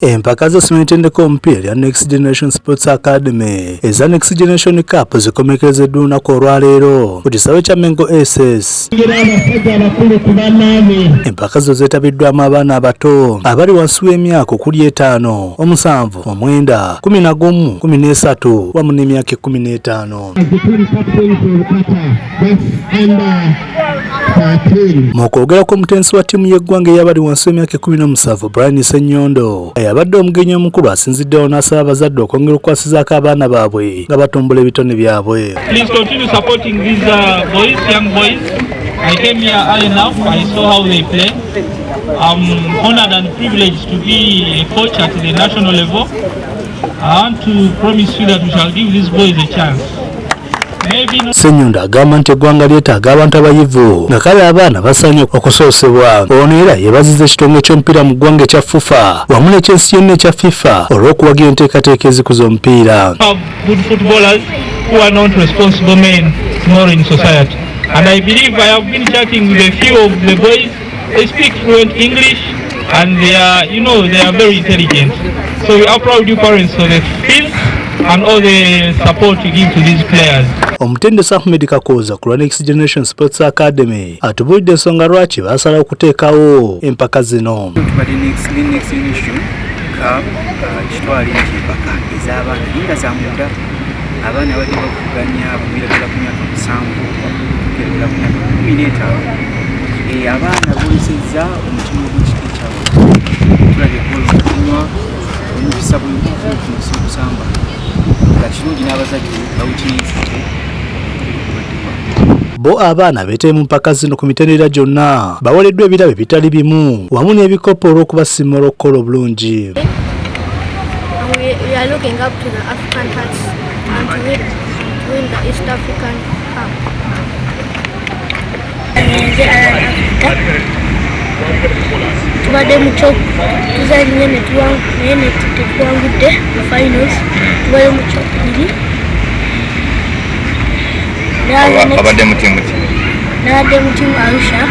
Empaka z'omumitendeko omupiira ya Next Generation Sports Academy eza Next Generation Cup zikomekerezeddwa olunaku olwaleero ku kisaawe kya Mengo SS. Empaka zo zeetabiddwamu abaana abato abali wansi w'emyaka okuli 5, 7, 9, 11, 13 wamu n'emyaka 15. Mu kwogerako omutensi wa ttiimu y'eggwanga ey'abali wansi w'emyaka 17 Brian Ssenyondo yabadde omugenyi omukulu asinziddewo n'asaba abazadde okwongera okukwasizaako abaana baabwe nga batumbula ebitone byabwe. Please continue supporting these boys, young boys. I came here early enough. I saw how they play. I'm honored and privileged to be a coach at the national level. I want to promise you that we shall give these boys a chance. Ssenyondo agamba nti eggwanga lyetaaga abantu abayivu nga kale abaana basaanye okusoosebwa. Ono era yeebazizza ekitongole ky'omupiira mu ggwanga ekya FUFA wamu n'ekyensi yonna ekya FIFA olw'okuwagira enteekateeka ezikuza omupiira. Good footballers who are not responsible men tomorrow in society. And I believe I have been chatting with a few of the boys. They speak fluent English and they are very intelligent. So we are proud of you parents for the field and all the support you give to these players. Omutendesi Ahmed Kakoza ku Next Generation Sports Academy atubulidde ensonga lwaki baasalawo okuteekawo empaka zino. Next Generation Cup kitwala empaka ez'abaana linga za munda abaana bali bakuganya bubiregera ku myaka 7 okugerera ku myaka 15. Abaana boyesezza omutima gw'ekika kyabwe tulabye kunywa omukisa bw'okusamba nga kirungi n'abazadde bawukirizidde. Bo abaana beetee mu mpaka zino ku mitendera gyonna baweereddwa ebirabo bitali bimu wamu n'ebikopo olw'okubasiima olw'okukola obulungi. We are looking up to the African hearts and to win the East African Cup. Tubadde muco tuzanye ne tuwangudde mu finals tubadde muco biri abadde mu tiimu Arusha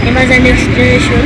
nemaza Next Generation